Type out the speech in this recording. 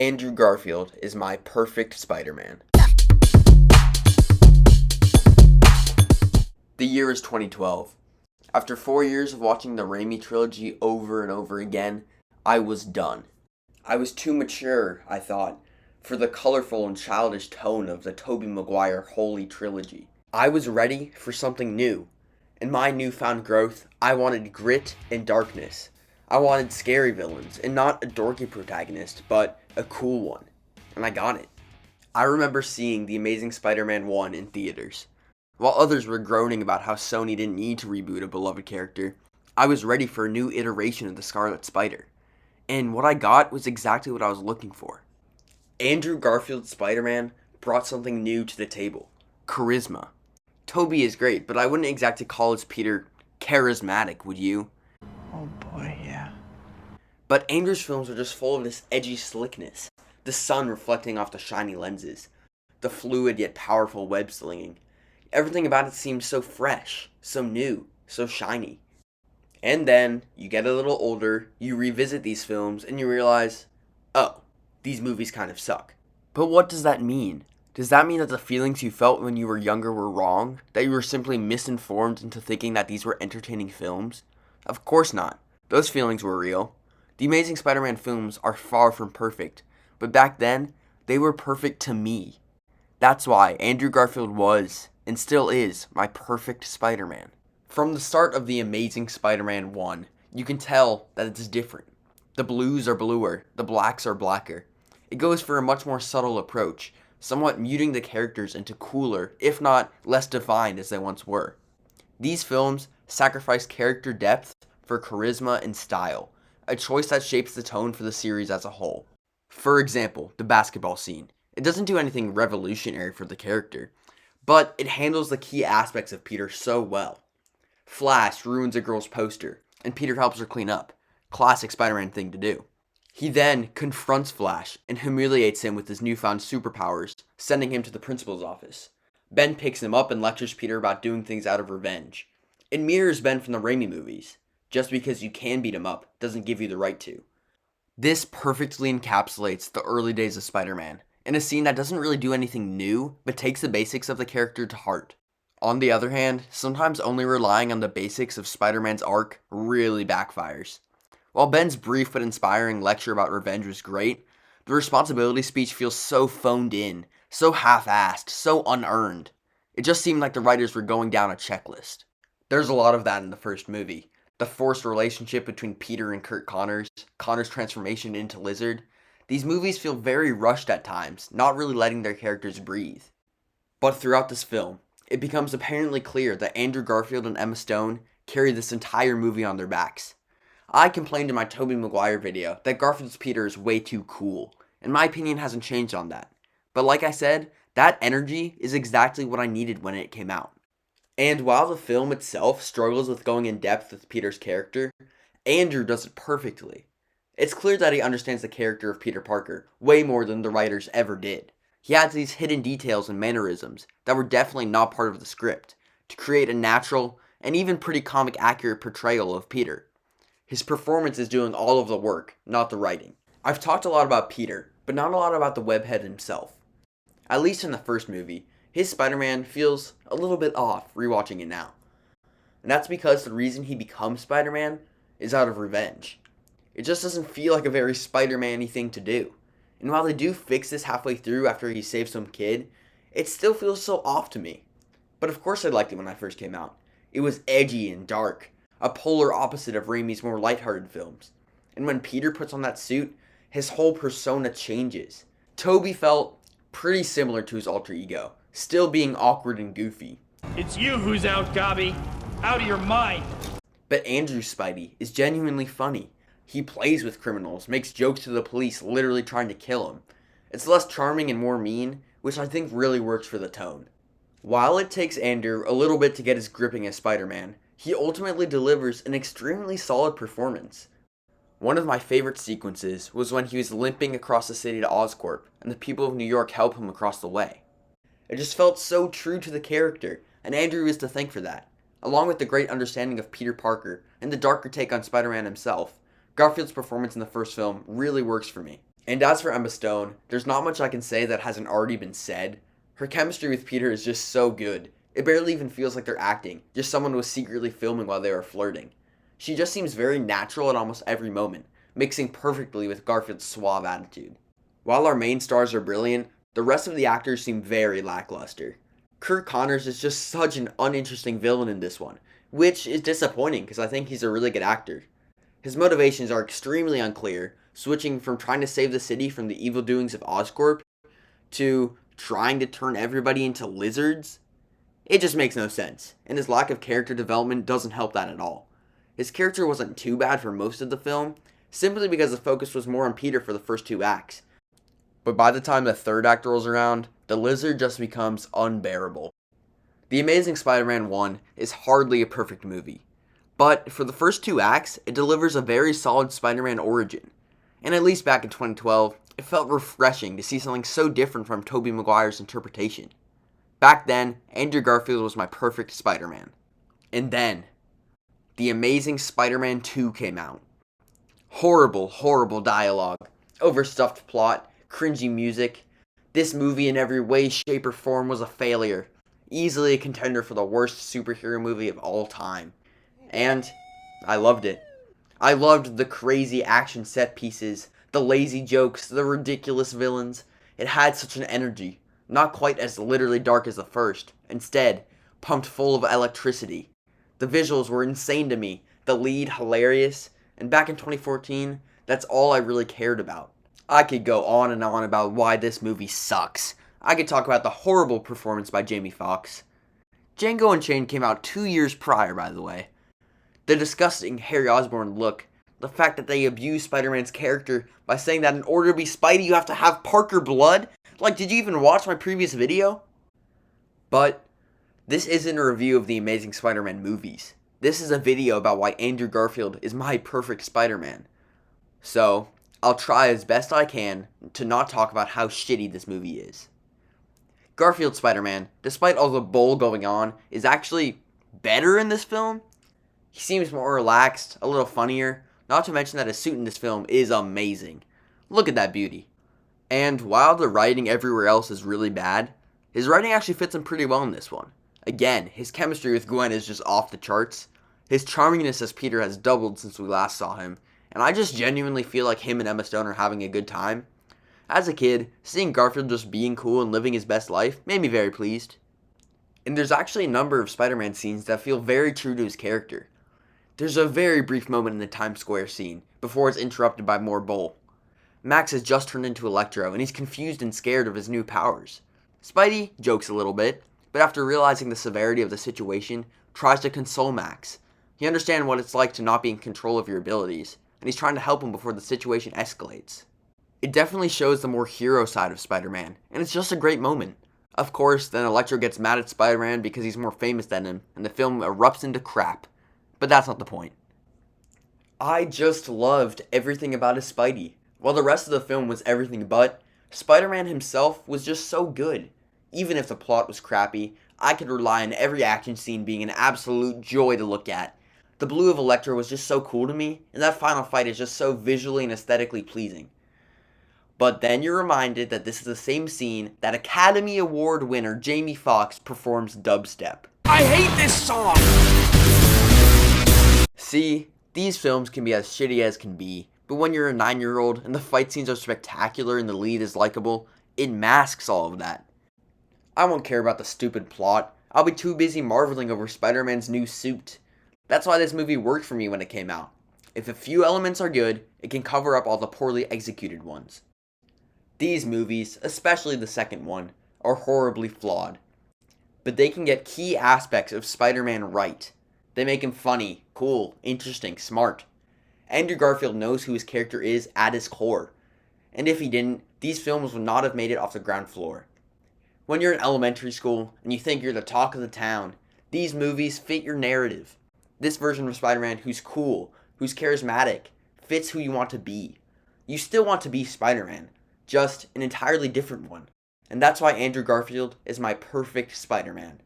Andrew Garfield is my perfect Spider-Man. The year is 2012. After 4 years of watching the Raimi trilogy over and over again, I was done. I was too mature, I thought, for the colorful and childish tone of the Tobey Maguire Holy Trilogy. I was ready for something new. In my newfound growth, I wanted grit and darkness. I wanted scary villains, and not a dorky protagonist, but a cool one. And I got it. I remember seeing The Amazing Spider-Man 1 in theaters. While others were groaning about how Sony didn't need to reboot a beloved character, I was ready for a new iteration of the Scarlet Spider. And what I got was exactly what I was looking for. Andrew Garfield's Spider-Man brought something new to the table. Charisma. Tobey is great, but I wouldn't exactly call his Peter charismatic, would you? Oh boy, yeah. But Andrew's films are just full of this edgy slickness. The sun reflecting off the shiny lenses. The fluid yet powerful web slinging. Everything about it seems so fresh, so new, so shiny. And then, you get a little older, you revisit these films, and you realize, oh, these movies kind of suck. But what does that mean? Does that mean that the feelings you felt when you were younger were wrong? That you were simply misinformed into thinking that these were entertaining films? Of course not. Those feelings were real. The Amazing Spider-Man films are far from perfect, but back then, they were perfect to me. That's why Andrew Garfield was, and still is, my perfect Spider-Man. From the start of The Amazing Spider-Man 1, you can tell that it's different. The blues are bluer, the blacks are blacker. It goes for a much more subtle approach, somewhat muting the characters into cooler, if not less defined as they once were. These films sacrifice character depth for charisma and style, a choice that shapes the tone for the series as a whole. For example, the basketball scene. It doesn't do anything revolutionary for the character, but it handles the key aspects of Peter so well. Flash ruins a girl's poster, and Peter helps her clean up. Classic Spider-Man thing to do. He then confronts Flash and humiliates him with his newfound superpowers, sending him to the principal's office. Ben picks him up and lectures Peter about doing things out of revenge. It mirrors Ben from the Raimi movies. Just because you can beat him up doesn't give you the right to. This perfectly encapsulates the early days of Spider-Man, in a scene that doesn't really do anything new, but takes the basics of the character to heart. On the other hand, sometimes only relying on the basics of Spider-Man's arc really backfires. While Ben's brief but inspiring lecture about revenge was great, the responsibility speech feels so phoned in, so half-assed, so unearned. It just seemed like the writers were going down a checklist. There's a lot of that in the first movie. The forced relationship between Peter and Kurt Connors, Connor's transformation into Lizard. These movies feel very rushed at times, not really letting their characters breathe. But throughout this film, it becomes apparently clear that Andrew Garfield and Emma Stone carry this entire movie on their backs. I complained in my Tobey Maguire video that Garfield's Peter is way too cool, and my opinion hasn't changed on that. But like I said, that energy is exactly what I needed when it came out. And while the film itself struggles with going in depth with Peter's character, Andrew does it perfectly. It's clear that he understands the character of Peter Parker way more than the writers ever did. He adds these hidden details and mannerisms that were definitely not part of the script to create a natural and even pretty comic accurate portrayal of Peter. His performance is doing all of the work, not the writing. I've talked a lot about Peter, but not a lot about the webhead himself. At least in the first movie, his Spider-Man feels a little bit off rewatching it now. And that's because the reason he becomes Spider-Man is out of revenge. It just doesn't feel like a very Spider-Man-y thing to do. And while they do fix this halfway through after he saves some kid, it still feels so off to me. But of course I liked it when I first came out. It was edgy and dark, a polar opposite of Raimi's more lighthearted films. And when Peter puts on that suit, his whole persona changes. Tobey felt pretty similar to his alter ego, still being awkward and goofy. It's you who's out, Gobby. Out of your mind. But Andrew's Spidey is genuinely funny. He plays with criminals, makes jokes to the police literally trying to kill him. It's less charming and more mean, which I think really works for the tone. While it takes Andrew a little bit to get his gripping as Spider-Man, he ultimately delivers an extremely solid performance. One of my favorite sequences was when he was limping across the city to Oscorp, and the people of New York help him across the way. It just felt so true to the character, and Andrew is to thank for that. Along with the great understanding of Peter Parker, and the darker take on Spider-Man himself, Garfield's performance in the first film really works for me. And as for Emma Stone, there's not much I can say that hasn't already been said. Her chemistry with Peter is just so good. It barely even feels like they're acting, just someone was secretly filming while they were flirting. She just seems very natural at almost every moment, mixing perfectly with Garfield's suave attitude. While our main stars are brilliant, the rest of the actors seem very lackluster. Kirk Connors is just such an uninteresting villain in this one, which is disappointing because I think he's a really good actor. His motivations are extremely unclear, switching from trying to save the city from the evil doings of Oscorp to trying to turn everybody into lizards. It just makes no sense, and his lack of character development doesn't help that at all. His character wasn't too bad for most of the film, simply because the focus was more on Peter for the first 2 acts. But by the time the third act rolls around, the lizard just becomes unbearable. The Amazing Spider-Man 1 is hardly a perfect movie, but for the first 2 acts, it delivers a very solid Spider-Man origin. And at least back in 2012, it felt refreshing to see something so different from Tobey Maguire's interpretation. Back then, Andrew Garfield was my perfect Spider-Man. And then, The Amazing Spider-Man 2 came out. Horrible, horrible dialogue, overstuffed plot, cringy music. This movie in every way, shape, or form was a failure. Easily a contender for the worst superhero movie of all time. And I loved it. I loved the crazy action set pieces, the lazy jokes, the ridiculous villains. It had such an energy, not quite as literally dark as the first, instead, pumped full of electricity. The visuals were insane to me, the lead hilarious, and back in 2014, that's all I really cared about. I could go on and on about why this movie sucks. I could talk about the horrible performance by Jamie Foxx. Django Unchained came out 2 years prior, by the way. The disgusting Harry Osborn look, the fact that they abuse Spider-Man's character by saying that in order to be Spidey you have to have Parker blood? Like, did you even watch my previous video? But this isn't a review of the Amazing Spider-Man movies. This is a video about why Andrew Garfield is my perfect Spider-Man. So, I'll try as best I can to not talk about how shitty this movie is. Garfield Spider-Man, despite all the bull going on, is actually better in this film. He seems more relaxed, a little funnier, not to mention that his suit in this film is amazing. Look at that beauty. And while the writing everywhere else is really bad, his writing actually fits him pretty well in this one. Again, his chemistry with Gwen is just off the charts. His charmingness as Peter has doubled since we last saw him, and I just genuinely feel like him and Emma Stone are having a good time. As a kid, seeing Garfield just being cool and living his best life made me very pleased. And there's actually a number of Spider-Man scenes that feel very true to his character. There's a very brief moment in the Times Square scene, before it's interrupted by more bull. Max has just turned into Electro, and he's confused and scared of his new powers. Spidey jokes a little bit, but after realizing the severity of the situation, tries to console Max. He understands what it's like to not be in control of your abilities, and he's trying to help him before the situation escalates. It definitely shows the more hero side of Spider-Man, and it's just a great moment. Of course, then Electro gets mad at Spider-Man because he's more famous than him, and the film erupts into crap. But that's not the point. I just loved everything about his Spidey. While the rest of the film was everything but, Spider-Man himself was just so good. Even if the plot was crappy, I could rely on every action scene being an absolute joy to look at. The blue of Electro was just so cool to me, and that final fight is just so visually and aesthetically pleasing. But then you're reminded that this is the same scene that Academy Award winner Jamie Foxx performs dubstep. I hate this song! See, these films can be as shitty as can be, but when you're a 9-year-old and the fight scenes are spectacular and the lead is likable, it masks all of that. I won't care about the stupid plot. I'll be too busy marveling over Spider-Man's new suit. That's why this movie worked for me when it came out. If a few elements are good, it can cover up all the poorly executed ones. These movies, especially the second one, are horribly flawed. But they can get key aspects of Spider-Man right. They make him funny, cool, interesting, smart. Andrew Garfield knows who his character is at his core. And if he didn't, these films would not have made it off the ground floor. When you're in elementary school and you think you're the talk of the town, these movies fit your narrative. This version of Spider-Man who's cool, who's charismatic, fits who you want to be. You still want to be Spider-Man, just an entirely different one. And that's why Andrew Garfield is my perfect Spider-Man.